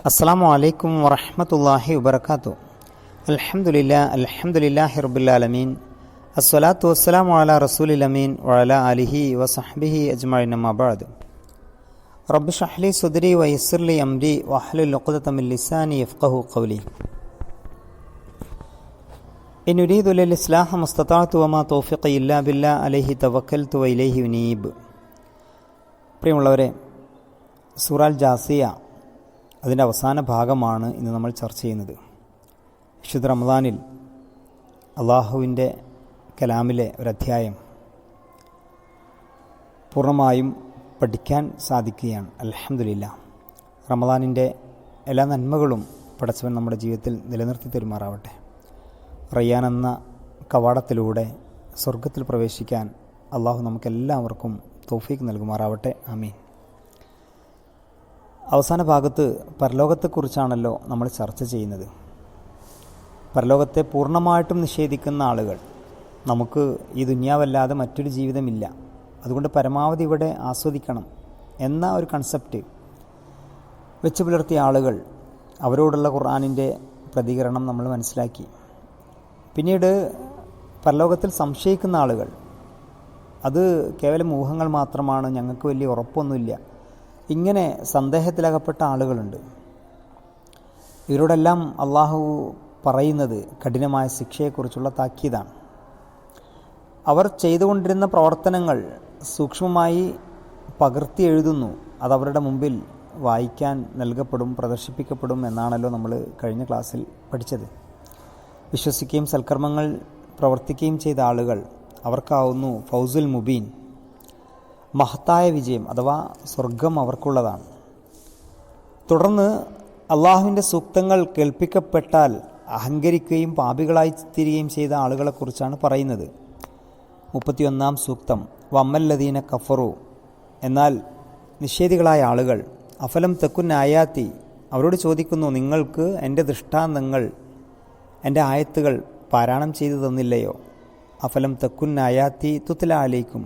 അസ്സലാമു അലൈക്കും വറഹ്മത്തുള്ളാഹി വബറകാതുഹു. അൽഹംദുലില്ലാഹി റബ്ബിൽ ആലമീൻ. അസ്സലാത്തു വസ്സലാമു അലാ റസൂലിൽ അമീൻ വഅലാ ആലിഹി വസഹ്ബിഹി അജ്മഈൻ. അമ്മാ ബഅദ്. റബ്ബി ഇശ്റഹ് ലി സദ്രി വയസ്സിർ ലി അംരി വഹ്ലുൽ ഉഖ്ദത മിൻ ലിസാനി യഫ്ഖഹു ഖൗലി. ഇൻ ഉരീദു ലിൽ ഇസ്ലാഹ മസ്തതഅതു വമാ തൗഫീഖി ഇല്ലാ ബില്ലാഹ് അലൈഹി തവക്കൽതു വഇലൈഹി ഉനീബ്. പ്രിയമുള്ളവരെ, സൂറത്തുൽ ജാസിയ അതിൻ്റെ അവസാന ഭാഗമാണ് ഇന്ന് നമ്മൾ ചർച്ച ചെയ്യുന്നത്. വിശുദ്ധ റമദാനിൽ അള്ളാഹുവിൻ്റെ കലാമിലെ ഒരധ്യായം പൂർണ്ണമായും പഠിക്കാൻ സാധിക്കുകയാണ്. അൽഹംദുലില്ലാഹ്. റമദാനിൻ്റെ എല്ലാ നന്മകളും പടച്ചവൻ നമ്മുടെ ജീവിതത്തിൽ നിലനിർത്തി തരുമാറാവട്ടെ. റയ്യാൻ എന്ന കവാടത്തിലൂടെ സ്വർഗത്തിൽ പ്രവേശിക്കാൻ അള്ളാഹു നമുക്കെല്ലാവർക്കും തൗഫീഖ് നൽകുമാറാവട്ടെ. ആമീൻ. അവസാന ഭാഗത്ത് പരലോകത്തെക്കുറിച്ചാണല്ലോ നമ്മൾ ചർച്ച ചെയ്യുന്നത്. പരലോകത്തെ പൂർണ്ണമായിട്ടും നിഷേധിക്കുന്ന ആളുകൾ, നമുക്ക് ഈ ദുനിയാവല്ലാതെ മറ്റൊരു ജീവിതമില്ല, അതുകൊണ്ട് പരമാവധി ഇവിടെ ആസ്വദിക്കണം എന്ന ഒരു കൺസെപ്റ്റ് വെച്ച് പുലർത്തിയ ആളുകൾ, അവരോടുള്ള ഖുർആനിൻ്റെ പ്രതികരണം നമ്മൾ മനസ്സിലാക്കി. പിന്നീട് പരലോകത്തിൽ സംശയിക്കുന്ന ആളുകൾ, അത് കേവലം ഊഹങ്ങൾ മാത്രമാണ്, ഞങ്ങൾക്ക് വലിയ ഉറപ്പൊന്നുമില്ല, ഇങ്ങനെ സന്ദേഹത്തിലകപ്പെട്ട ആളുകളുണ്ട്. ഇവരോടെല്ലാം അള്ളാഹു പറയുന്നത് കഠിനമായ ശിക്ഷയെക്കുറിച്ചുള്ള താക്കീതാണ്. അവർ ചെയ്തുകൊണ്ടിരുന്ന പ്രവർത്തനങ്ങൾ സൂക്ഷ്മമായി പകർത്തി എഴുതുന്നു, അതവരുടെ മുമ്പിൽ വായിക്കാൻ നൽകപ്പെടും, പ്രദർശിപ്പിക്കപ്പെടും എന്നാണല്ലോ നമ്മൾ കഴിഞ്ഞ ക്ലാസ്സിൽ പഠിച്ചത്. വിശ്വസിക്കുകയും സൽക്കർമ്മങ്ങൾ പ്രവർത്തിക്കുകയും ചെയ്ത ആളുകൾ, അവർക്കാവുന്നു ഫൗസുൽ മുബീൻ, മഹത്തായ വിജയം അഥവാ സ്വർഗം അവർക്കുള്ളതാണ്. തുടർന്ന് അള്ളാഹുവിൻ്റെ സൂക്തങ്ങൾ കേൾപ്പിക്കപ്പെട്ടാൽ അഹങ്കരിക്കുകയും പാപികളായി തീരുകയും ചെയ്ത ആളുകളെക്കുറിച്ചാണ് പറയുന്നത്. 31-ാം സൂക്തം, വമ്മല്ലദീന കഫറു, എന്നാൽ നിഷേധികളായ ആളുകൾ, അഫലം തക്കുൻ ആയാത്തി, അവരോട് ചോദിക്കുന്നു, നിങ്ങൾക്ക് എൻ്റെ ദൃഷ്ടാന്തങ്ങൾ, എൻ്റെ ആയത്തുകൾ പാരായണം ചെയ്തു തന്നില്ലയോ? അഫലം തക്കുൻ ആയാത്തി തുത്ല അലൈക്കും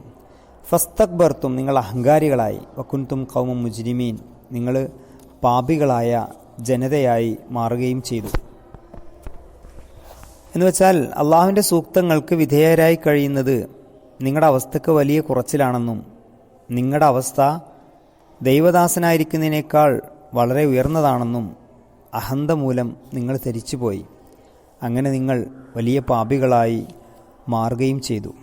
ഫസ്തക്ബർത്തും, നിങ്ങൾ അഹങ്കാരികളായി, വകുൻതും ഖൗമൻ മുജ്രിമീൻ, നിങ്ങൾ പാപികളായ ജനതയായി മാറുകയും ചെയ്തു. എന്നുവെച്ചാൽ അള്ളാഹുവിൻ്റെ സൂക്തങ്ങൾക്ക് വിധേയരായി കഴിയുന്നത് നിങ്ങളുടെ അവസ്ഥക്ക് വലിയ കുറച്ചിലാണെന്നും നിങ്ങളുടെ അവസ്ഥ ദൈവദാസനായിരിക്കുന്നതിനേക്കാൾ വളരെ ഉയർന്നതാണെന്നും അഹന്ത മൂലം നിങ്ങൾ ധരിച്ചുപോയി. അങ്ങനെ നിങ്ങൾ വലിയ പാപികളായി മാറുകയും ചെയ്തു.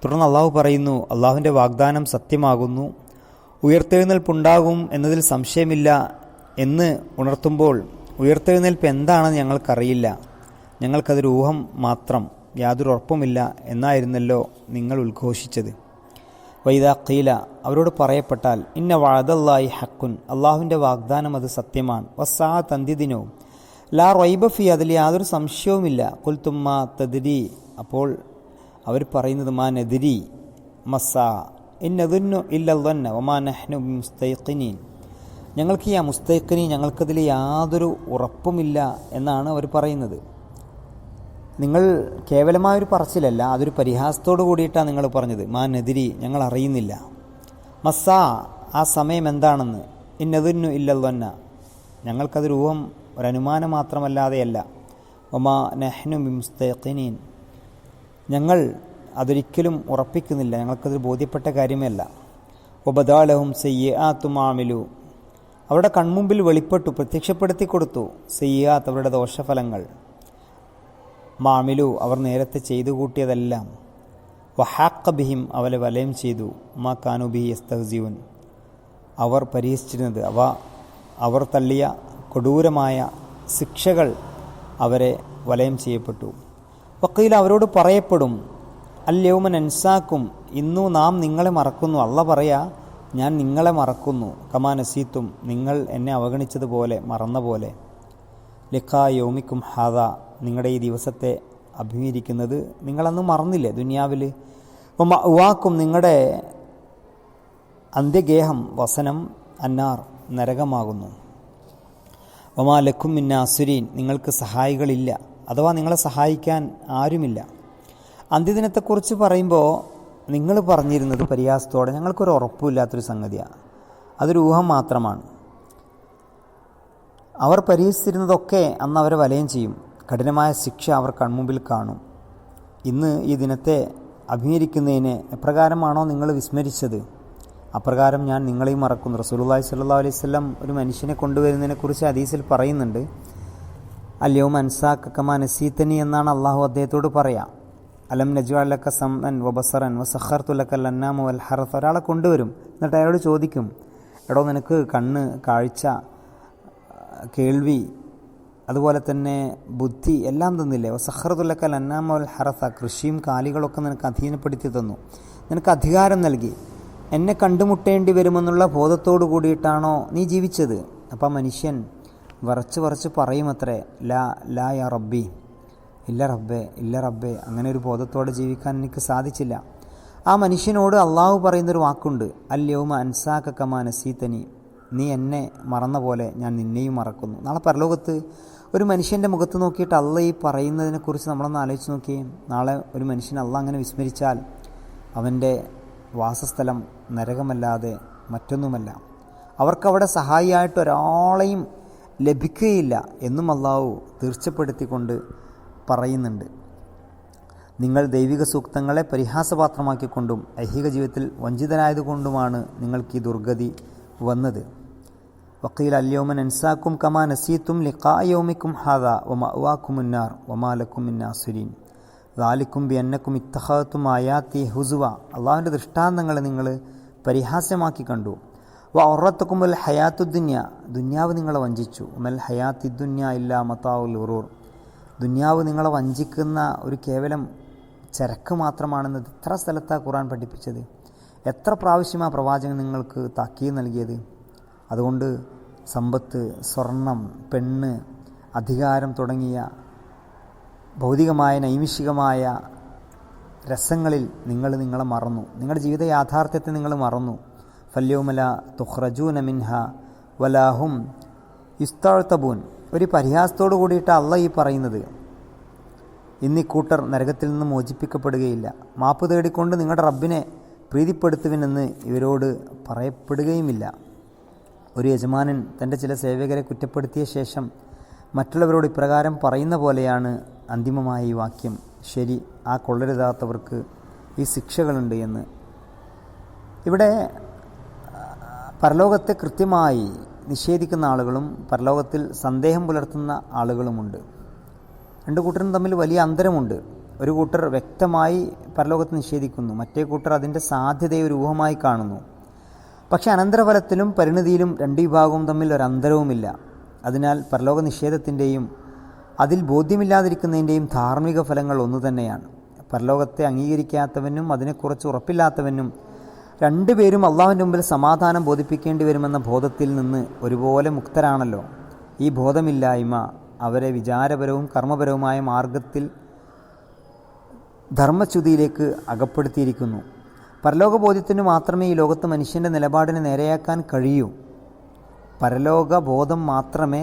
തുടർന്ന് അള്ളാഹു പറയുന്നു, അള്ളാഹുവിൻ്റെ വാഗ്ദാനം സത്യമാകുന്നു, ഉയർത്തെഴുന്നേൽപ്പുണ്ടാകും എന്നതിൽ സംശയമില്ല എന്ന് ഉണർത്തുമ്പോൾ, ഉയർത്തെഴുന്നേൽപ്പ് എന്താണെന്ന് ഞങ്ങൾക്കറിയില്ല, ഞങ്ങൾക്കതൊരു ഊഹം മാത്രം, യാതൊരു ഉറപ്പുമില്ല എന്നായിരുന്നല്ലോ നിങ്ങൾ ഉദ്ഘോഷിച്ചത്. വൈദാ ഖീല, അവരോട് പറയപ്പെട്ടാൽ, ഇന്ന വഅദല്ലാഹി ഹഖ്കുൻ, അള്ളാഹുവിൻ്റെ വാഗ്ദാനം അത് സത്യമാണ്, വസ്സാഅത്ത് അന്ത്യദിനവും, ലാ റൈബ ഫീ, അതിൽ യാതൊരു സംശയവുമില്ല, ഖുൽതും മാ തദ്രി, അപ്പോൾ അവർ പറയുന്നത്, മാ നദ്രി മസ്സാ ഇന്നദുന്നു ഇല്ലദ്ദന്ന വമാ നഹ്നു ബിമുസ്തൈഖിനീൻ, ഞങ്ങൾക്ക് ഈ മുസ്തൈഖിനി, ഞങ്ങൾക്കതിൽ യാതൊരു ഉറപ്പുമില്ല എന്നാണ് അവർ പറയുന്നത്. നിങ്ങൾ കേവലമായൊരു പറച്ചിലല്ല, അതൊരു പരിഹാസത്തോടു കൂടിയിട്ടാണ് നിങ്ങൾ പറഞ്ഞത്. മാ നദ്രി, ഞങ്ങൾ അറിയുന്നില്ല. മസ്സാ, ആ സമയം എന്താണെന്ന്. ഇന്നദുന്നു ഇല്ലദ്ദന്ന, ഞങ്ങൾക്കതൊരു ഊഹം, ഒരനുമാനം മാത്രമല്ലാതെയല്ല. വമാ നഹ്നു ബിമുസ്തൈഖിനീൻ, ഞങ്ങൾ അതൊരിക്കലും ഉറപ്പിക്കുന്നില്ല, ഞങ്ങൾക്കതൊരു ബോധ്യപ്പെട്ട കാര്യമല്ല. വബദാലഹും സയ്യിആത്തു മാ അമിലു, അവരുടെ കൺമുമ്പിൽ വെളിപ്പെട്ടു, പ്രത്യക്ഷപ്പെടുത്തി കൊടുത്തു, സയ്യിആത്ത്, അവരുടെ ദോഷഫലങ്ങൾ, മാ അമിലു, അവർ നേരത്തെ ചെയ്തു കൂട്ടിയതെല്ലാം, വഹാഖ ബിഹിം, അവരെ വലയം ചെയ്തു, മാ കാനു ബിഹി യസ്തഹ്സിഊൻ, അവർ പരിഹസിച്ചിരുന്നത്, അവർ തള്ളിയ കൊടൂരമായ ശിക്ഷകൾ അവരെ വലയം ചെയ്യപ്പെട്ടു. വക്കീൽ, അവരോട് പറയപ്പെടും, അല്യൗമ നൻസാക്കും, ഇന്നു നാം നിങ്ങളെ മറക്കുന്നു. അള്ളാഹ് പറയാ, ഞാൻ നിങ്ങളെ മറക്കുന്നു, കമാ നസീത്തും, നിങ്ങൾ എന്നെ അവഗണിച്ചതുപോലെ, മറന്ന പോലെ, ലിഖാ യൗമിക്കും ഹാദാ, നിങ്ങളുടെ ഈ ദിവസത്തെ അഭിമുഖീകരിക്കുന്നത് നിങ്ങളന്ന് മറന്നില്ലേ ദുനിയാവിൽ. മഅ്വാക്കും, നിങ്ങളുടെ അന്ത്യഗേഹം, വസനം അന്നാർ, നരകമാകുന്നു. വമാ ലക്കും മിൻ നാസിരീൻ, നിങ്ങൾക്ക് സഹായികളില്ല, അഥവാ നിങ്ങളെ സഹായിക്കാൻ ആരുമില്ല. അന്ത്യദിനത്തെക്കുറിച്ച് പറയുമ്പോൾ നിങ്ങൾ പറഞ്ഞിരുന്നത് പരിഹാസത്തോടെ, ഞങ്ങൾക്കൊരു ഉറപ്പുമില്ലാത്തൊരു സംഗതിയാണ്, അതൊരു ഊഹം മാത്രമാണ്. അവർ പരിഹസിച്ചിരുന്നതൊക്കെ അന്ന് അവരെ വലയം ചെയ്യും. കഠിനമായ ശിക്ഷ അവർ കൺമുമ്പിൽ കാണും. ഇന്ന് ഈ ദിനത്തെ അഭിമുഖീകരിക്കുന്നതിന് എപ്രകാരമാണോ നിങ്ങൾ വിസ്മരിച്ചത്, അപ്രകാരം ഞാൻ നിങ്ങളെയും മറക്കുന്നു. റസൂലുള്ളാഹി സ്വല്ലല്ലാഹു അലൈഹി വസല്ലം ഒരു മനുഷ്യനെ കൊണ്ടുവരുന്നതിനെക്കുറിച്ച് ഹദീസിൽ പറയുന്നുണ്ട്. അൽയൗമ അൻസാക കമാ നസീതനി എന്നാണ് അള്ളാഹു അദ്ദേഹത്തോട് പറയാം. അലം നജ്അൽ ലക സമഅൻ വബസറൻ വസഖർതു ലകൽ അന്നാമ വൽ ഹറസ്. ഒരാളെ കൊണ്ടുവരും, എന്നിട്ട് അയാളോട് ചോദിക്കും, എടോ നിനക്ക് കണ്ണ്, കാഴ്ച, കേൾവി, അതുപോലെ തന്നെ ബുദ്ധി എല്ലാം തന്നില്ലേ? വസഖർതു ലകൽ അന്നാമ വൽ ഹറസ, കൃഷിയും കാലികളൊക്കെ നിനക്ക് അധീനപ്പെടുത്തി തന്നു, നിനക്ക് അധികാരം നൽകി. എന്നെ കണ്ടുമുട്ടേണ്ടി വരുമെന്നുള്ള ബോധത്തോടു കൂടിയിട്ടാണോ നീ ജീവിച്ചത്? അപ്പം മനുഷ്യൻ വറച്ച് പറയുമത്രേ, ലാ യാ റബ്ബി, ഇല്ല റബ്ബേ, ഇല്ല റബ്ബേ, അങ്ങനെ ഒരു ബോധത്തോടെ ജീവിക്കാൻ എനിക്ക് സാധിച്ചില്ല. ആ മനുഷ്യനോട് അള്ളാഹു പറയുന്നൊരു വാക്കുണ്ട്, അൽയൗമ അൻസാക കമാ നസീതനി, നീ എന്നെ മറന്ന പോലെ ഞാൻ നിന്നെയും മറക്കുന്നു. നാളെ പരലോകത്ത് ഒരു മനുഷ്യൻ്റെ മുഖത്ത് നോക്കിയിട്ട് അള്ള ഈ പറയുന്നതിനെക്കുറിച്ച് നമ്മളൊന്ന് ആലോചിച്ച് നോക്കിയേ. നാളെ ഒരു മനുഷ്യൻ അള്ള അങ്ങനെ വിസ്മരിച്ചാൽ അവൻ്റെ വാസസ്ഥലം നരകമല്ലാതെ മറ്റൊന്നുമല്ല. അവർക്കവിടെ സഹായിയായിട്ട് ഒരാളെയും ലഭിക്കുകയില്ല എന്നും അള്ളാഹു തീർച്ചപ്പെടുത്തിക്കൊണ്ട് പറയുന്നുണ്ട്. നിങ്ങൾ ദൈവിക സൂക്തങ്ങളെ പരിഹാസപാത്രമാക്കിക്കൊണ്ടും ഐഹിക ജീവിതത്തിൽ വഞ്ചിതരായതുകൊണ്ടുമാണ് നിങ്ങൾക്ക് ഈ ദുർഗതി വന്നത്. വഖീല അൽയൗമ നൻസാക്കും കമാ നസീതും ലിഖാ യൗമിക്കും ഹാദാ വമഅവാകുമുന്നാർ വമാ ലക്കും മിൻ നാസിരീൻ ദാലിക്കും ബിഅന്നക്കും ഇത്തഖദതും ആയാതി ഹുസുവ. അള്ളാഹുവിൻ്റെ ദൃഷ്ടാന്തങ്ങളെ നിങ്ങൾ പരിഹാസ്യമാക്കി കണ്ടു. വഅറത്തുകുമുൽ ഹയാത്തുദ്ദുന്യ, ദുന്യാവ് നിങ്ങളെ വഞ്ചിച്ചു. ഉമൽ ഹയാത്തിദ്ദുന്യ ഇല്ലാ മതാഉൽ ഗുറൂർ, ദുന്യാവ് നിങ്ങളെ വഞ്ചിക്കുന്ന ഒരു കേവലം ചരക്ക് മാത്രമാണെന്നത് എത്ര സ്ഥലത്താണ് ഖുർആൻ പഠിപ്പിച്ചത്? എത്ര പ്രാവശ്യമാണ് പ്രവാചകൻ നിങ്ങൾക്ക് താക്കീത് നൽകിയത്? അതുകൊണ്ട് സമ്പത്ത്, സ്വർണം, പെണ്ണ്, അധികാരം തുടങ്ങിയ ഭൗതികമായ നൈമിഷികമായ രസങ്ങളിൽ നിങ്ങളെ മറന്നു. നിങ്ങളുടെ ജീവിത യാഥാർത്ഥ്യത്തെ നിങ്ങൾ മറന്നു. ഫല്യൗമല തുഖ്റജൂന മിൻഹ വലാഹും യുസ്തഅതബൂൻ. ഒരു പരിഹാസത്തോടു കൂടിയിട്ട് അള്ള ഈ പറയുന്നത്, ഇന്നീ കൂട്ടർ നരകത്തിൽ നിന്ന് മോചിപ്പിക്കപ്പെടുകയില്ല. മാപ്പ് തേടിക്കൊണ്ട് നിങ്ങളുടെ റബ്ബിനെ പ്രീതിപ്പെടുത്തുവിനെന്ന് ഇവരോട് പറയപ്പെടുകയുമില്ല. ഒരു യജമാനൻ തൻ്റെ ചില സേവകരെ കുറ്റപ്പെടുത്തിയ ശേഷം മറ്റുള്ളവരോട് ഇപ്രകാരം പറയുന്ന പോലെയാണ് അന്തിമമായ ഈ വാക്യം. ശരി, ആ കൊള്ളരുതാത്തവർക്ക് ഈ ശിക്ഷകളുണ്ട് എന്ന്. ഇവിടെ പരലോകത്തെ കൃത്യമായി നിഷേധിക്കുന്ന ആളുകളും പരലോകത്തിൽ സന്ദേഹം പുലർത്തുന്ന ആളുകളുമുണ്ട്. രണ്ട് കൂട്ടരും തമ്മിൽ വലിയ അന്തരമുണ്ട്. ഒരു കൂട്ടർ വ്യക്തമായി പരലോകത്തെ നിഷേധിക്കുന്നു, മറ്റേ കൂട്ടർ അതിൻ്റെ സാധ്യതയെ ഒരു ഊഹമായി കാണുന്നു. പക്ഷേ അനന്തരഫലത്തിലും പരിണിതിയിലും രണ്ട് വിഭാഗവും തമ്മിൽ ഒരു അന്തരവുമില്ല. അതിനാൽ പരലോക നിഷേധത്തിൻ്റെയും അതിൽ ബോധ്യമില്ലാതിരിക്കുന്നതിൻ്റെയും ധാർമ്മിക ഫലങ്ങൾ ഒന്നു തന്നെയാണ്. പരലോകത്തെ അംഗീകരിക്കാത്തവനും അതിനെക്കുറിച്ച് ഉറപ്പില്ലാത്തവനും രണ്ടുപേരും അള്ളാഹുവിൻ്റെ മുമ്പിൽ സമാധാനം ബോധിപ്പിക്കേണ്ടി വരുമെന്ന ബോധത്തിൽ നിന്ന് ഒരുപോലെ മുക്തരാണല്ലോ. ഈ ബോധമില്ലായ്മ അവരെ വിചാരപരവും കർമ്മപരവുമായ മാർഗത്തിൽ ധർമ്മച്യുതിയിലേക്ക് അകപ്പെടുത്തിയിരിക്കുന്നു. പരലോകബോധത്തിന് മാത്രമേ ഈ ലോകത്ത് മനുഷ്യൻ്റെ നിലപാടിനെ നേരെയാക്കാൻ കഴിയൂ. പരലോകബോധം മാത്രമേ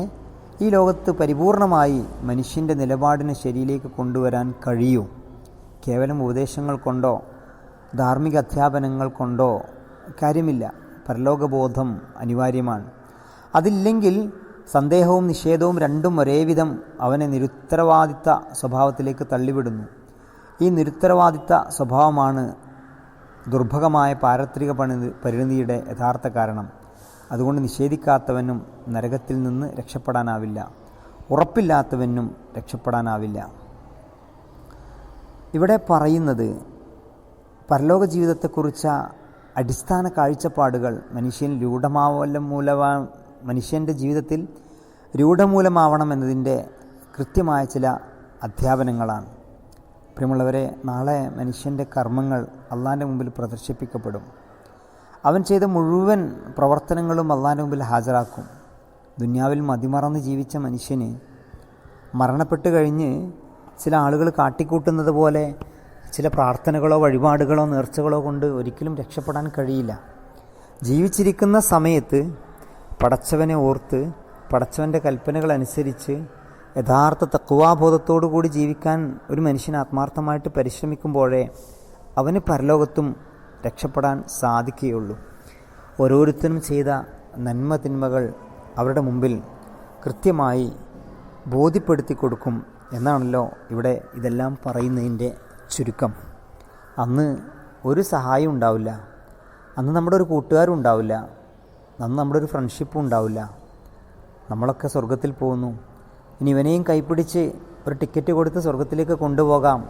ഈ ലോകത്ത് പരിപൂർണമായി മനുഷ്യൻ്റെ നിലപാടിനെ ശരിയിലേക്ക് കൊണ്ടുവരാൻ കഴിയൂ. കേവലം ഉപദേശങ്ങൾ കൊണ്ടോ ധാർമ്മിക അധ്യാപനങ്ങൾ കൊണ്ടോ കാര്യമില്ല. പരലോകബോധം അനിവാര്യമാണ്. അതില്ലെങ്കിൽ സന്ദേഹവും നിഷേധവും രണ്ടും ഒരേവിധം അവനെ നിരുത്തരവാദിത്ത സ്വഭാവത്തിലേക്ക് തള്ളിവിടുന്നു. ഈ നിരുത്തരവാദിത്ത സ്വഭാവമാണ് ദുർഭഗമായ പാരത്രിക പരിണിതിയുടെ യഥാർത്ഥ കാരണം. അതുകൊണ്ട് നിഷേധിക്കാത്തവനും നരകത്തിൽ നിന്ന് രക്ഷപ്പെടാനാവില്ല, ഉറപ്പില്ലാത്തവനും രക്ഷപ്പെടാനാവില്ല. ഇവിടെ പറയുന്നത് പരലോക ജീവിതത്തെക്കുറിച്ച അടിസ്ഥാന കാഴ്ചപ്പാടുകൾ മനുഷ്യൻ്റെ ജീവിതത്തിൽ രൂഢമൂലമാവണം എന്നതിൻ്റെ കൃത്യമായ ചില അധ്യാപനങ്ങളാണ്. പ്രിയമുള്ളവരെ, നാളെ മനുഷ്യൻ്റെ കർമ്മങ്ങൾ അള്ളാഹിൻ്റെ മുമ്പിൽ പ്രദർശിപ്പിക്കപ്പെടും. അവൻ ചെയ്ത മുഴുവൻ പ്രവർത്തനങ്ങളും അള്ളാഹിൻ്റെ മുമ്പിൽ ഹാജരാക്കും. ദുന്യാവിൽ മതിമറന്ന് ജീവിച്ച മനുഷ്യന് മരണപ്പെട്ട് കഴിഞ്ഞ് ചില ആളുകൾ കാട്ടിക്കൂട്ടുന്നത് പോലെ ചില പ്രാർത്ഥനകളോ വഴിപാടുകളോ നേർച്ചകളോ കൊണ്ട് ഒരിക്കലും രക്ഷപ്പെടാൻ കഴിയില്ല. ജീവിച്ചിരിക്കുന്ന സമയത്ത് പടച്ചവനെ ഓർത്ത് പടച്ചവൻ്റെ കൽപ്പനകൾ അനുസരിച്ച് യഥാർത്ഥ തഖ്വാബോധത്തോടു കൂടി ജീവിക്കാൻ ഒരു മനുഷ്യൻ ആത്മാർത്ഥമായിട്ട് പരിശ്രമിക്കുമ്പോഴേ അവന് പരലോകത്തും രക്ഷപ്പെടാൻ സാധിക്കുകയുള്ളൂ. ഓരോരുത്തരും ചെയ്ത നന്മ തിന്മകൾ അവരുടെ മുമ്പിൽ കൃത്യമായി ബോധ്യപ്പെടുത്തി കൊടുക്കും എന്നാണല്ലോ ഇവിടെ ഇതെല്ലാം പറയുന്നതിൻ്റെ ചുരുക്കം. അന്ന് ഒരു സഹായം ഉണ്ടാവില്ല, അന്ന് നമ്മുടെ ഒരു കൂട്ടുകാരും ഉണ്ടാവില്ല, അന്ന് നമ്മുടെ ഒരു ഫ്രണ്ട്ഷിപ്പും ഉണ്ടാവില്ല. നമ്മളൊക്കെ സ്വർഗത്തിൽ പോകുന്നു. ഇനി ഇവനെയും കൈപ്പിടിച്ച് ഒരു ടിക്കറ്റ് കൊടുത്ത് സ്വർഗത്തിലേക്ക് കൊണ്ടുപോകാം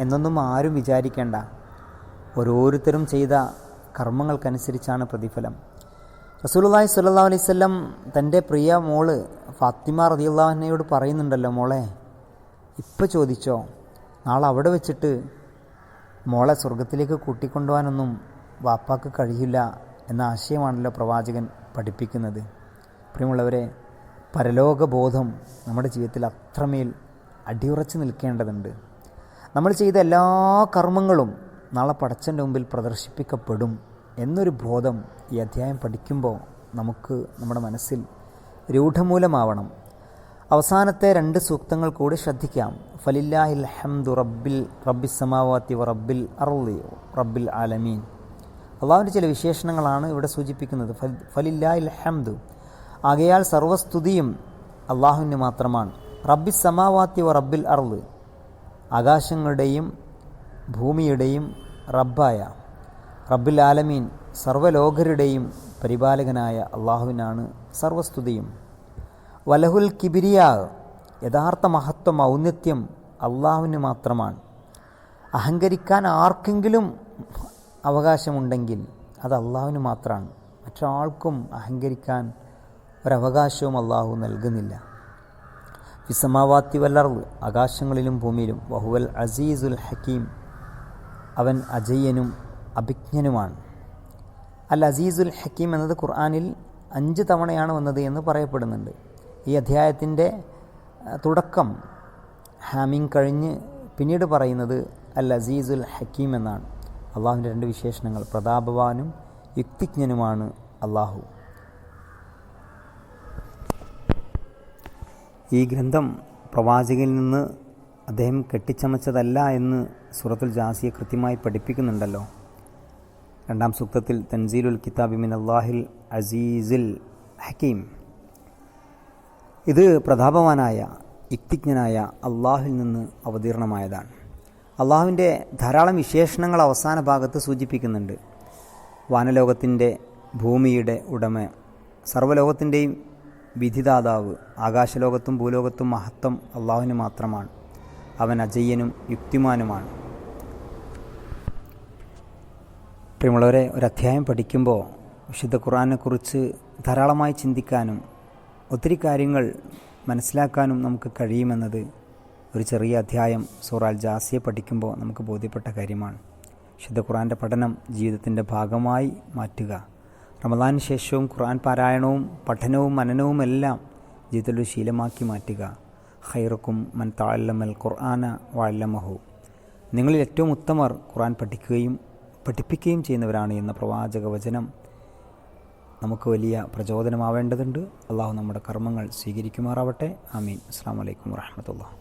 എന്നൊന്നും ആരും വിചാരിക്കേണ്ട. ഓരോരുത്തരും ചെയ്ത കർമ്മങ്ങൾക്കനുസരിച്ചാണ് പ്രതിഫലം. റസൂലുള്ളാഹി സ്വല്ലല്ലാഹു അലൈഹി വസല്ലം തൻ്റെ പ്രിയ മോള് ഫാത്തിമ റളിയല്ലാഹു അൻഹയോട് പറയുന്നുണ്ടല്ലോ, മോളെ ഇപ്പോൾ ചോദിച്ചോ, നാളെ അവിടെ വെച്ചിട്ട് മോളെ സ്വർഗത്തിലേക്ക് കൂട്ടിക്കൊണ്ടുപോകാനൊന്നും വാപ്പാക്ക് കഴിയില്ല എന്ന ആശയമാണല്ലോ പ്രവാചകൻ പഠിപ്പിക്കുന്നത്. പ്രിയമുള്ളവരെ, പരലോകബോധം നമ്മുടെ ജീവിതത്തിൽ അത്രമേൽ അടിയുറച്ച് നിൽക്കേണ്ടതുണ്ട്. നമ്മൾ ചെയ്ത എല്ലാ കർമ്മങ്ങളും നാളെ പടച്ചവൻ്റെ മുമ്പിൽ പ്രദർശിപ്പിക്കപ്പെടും എന്നൊരു ബോധം ഈ അധ്യായം പഠിക്കുമ്പോൾ നമുക്ക് നമ്മുടെ മനസ്സിൽ രൂഢമൂലമാവണം. അവസാനത്തെ 2 സൂക്തങ്ങൾ കൂടി ശ്രദ്ധിക്കാം. ഫലില്ലാഹിൽ ഹംദു റബ്ബിസ് സമാവാതി വ റബ്ബിൽ അർളി റബ്ബിൽ ആലമീൻ. അള്ളാഹുവിൻ്റെ ചില വിശേഷണങ്ങളാണ് ഇവിടെ സൂചിപ്പിക്കുന്നത്. ഫലില്ലാഹിൽ ഹംദു, ആകയാൽ സർവസ്തുതിയും അള്ളാഹുവിന് മാത്രമാണ്. റബ്ബിസ് സമാവാതി വ റബ്ബിൽ അർള്, ആകാശങ്ങളുടെയും ഭൂമിയുടെയും റബ്ബായ റബ്ബിൽ ആലമീൻ, സർവ്വലോകരുടെയും പരിപാലകനായ അള്ളാഹുവിനാണ് സർവസ്തുതിയും. വലഹുൽ കിബിരിയാ, യഥാർത്ഥ മഹത്വം ഔന്നത്യം അള്ളാഹുവിന് മാത്രമാണ്. അഹങ്കരിക്കാൻ ആർക്കെങ്കിലും അവകാശമുണ്ടെങ്കിൽ അത് അള്ളാഹുവിന് മാത്രമാണ്. മറ്റൊരാൾക്കും അഹങ്കരിക്കാൻ ഒരവകാശവും അള്ളാഹു നൽകുന്നില്ല. ഫിസ്സമാവാത്തി വല്ലർദ്, ആകാശങ്ങളിലും ഭൂമിയിലും. വഹുവൽ അസീസുൽ ഹക്കീം, അവൻ അജയ്യനും അഭിജ്ഞനുമാണ്. അൽ അസീസുൽ ഹക്കീം എന്നത് ഖുർആനിൽ 5 തവണയാണ് വന്നത് എന്ന് പറയപ്പെടുന്നുണ്ട്. ഈ അധ്യായത്തിൻ്റെ തുടക്കം ഹാമിങ് കഴിഞ്ഞ് പിന്നീട് പറയുന്നത് അൽ അസീസുൽ ഹക്കീം എന്നാണ്. അള്ളാഹുവിൻ്റെ 2 വിശേഷണങ്ങൾ, പ്രതാപവാനും യുക്തിജ്ഞനുമാണ് അള്ളാഹു. ഈ ഗ്രന്ഥം പ്രവാചകനിൽ നിന്ന് അദ്ദേഹം കെട്ടിച്ചമച്ചതല്ല എന്ന് സൂറത്തുൽ ജാസിയ കൃത്യമായി പഠിപ്പിക്കുന്നുണ്ടല്ലോ. 2-ാം സൂക്തത്തിൽ തൻസീലുൽ കിതാബി മിൻ അല്ലാഹിൽ അസീസിൽ ഹക്കീം, ഇത് പ്രതാപവാനായ യുക്തിജ്ഞനായ അള്ളാഹുവിൽ നിന്ന് അവതീർണമായതാണ്. അള്ളാഹുവിൻ്റെ ധാരാളം വിശേഷണങ്ങൾ അവസാന ഭാഗത്ത് സൂചിപ്പിക്കുന്നുണ്ട്. വാനലോകത്തിൻ്റെ ഭൂമിയുടെ ഉടമ, സർവ്വലോകത്തിൻ്റെയും വിധിദാതാവ്, ആകാശലോകത്തും ഭൂലോകത്തും മഹത്വം അള്ളാഹുവിന് മാത്രമാണ്. അവൻ അജയ്യനും യുക്തിമാനുമാണ്. പ്രിയമുള്ളവരെ, ഒരധ്യായം പഠിക്കുമ്പോൾ വിശുദ്ധ ഖുർആനെക്കുറിച്ച് ധാരാളമായി ചിന്തിക്കാനും ഒത്തിരി കാര്യങ്ങൾ മനസ്സിലാക്കാനും നമുക്ക് കഴിയുമെന്നത് ഒരു ചെറിയ അധ്യായം സൂറ അൽ ജാസിയ പഠിക്കുമ്പോൾ നമുക്ക് ബോധ്യപ്പെട്ട കാര്യമാണ്. വിശുദ്ധ ഖുർആൻ്റെ പഠനം ജീവിതത്തിൻ്റെ ഭാഗമായി മാറ്റുക. റമദാന് ശേഷവും ഖുർആൻ പാരായണവും പഠനവും മനനവും എല്ലാം ജീവിതത്തിലൊരു ശീലമാക്കി മാറ്റുക. ഖൈറുക്കും മൻ തഅല്ലമൽ ഖുർആന വഅല്ലമഹു, നിങ്ങളിൽ ഏറ്റവും ഉത്തമർ ഖുർആൻ പഠിക്കുകയും പഠിപ്പിക്കുകയും ചെയ്യുന്നവരാണ് എന്ന പ്രവാചക വചനം നമുക്ക് വലിയ പ്രചോദനമാവേണ്ടതുണ്ട്. അള്ളാഹു നമ്മുടെ കർമ്മങ്ങൾ സ്വീകരിക്കുമാറാവട്ടെ. ആമീൻ. അസ്സലാമു അലൈക്കും വറഹ്മത്തുള്ളാഹി.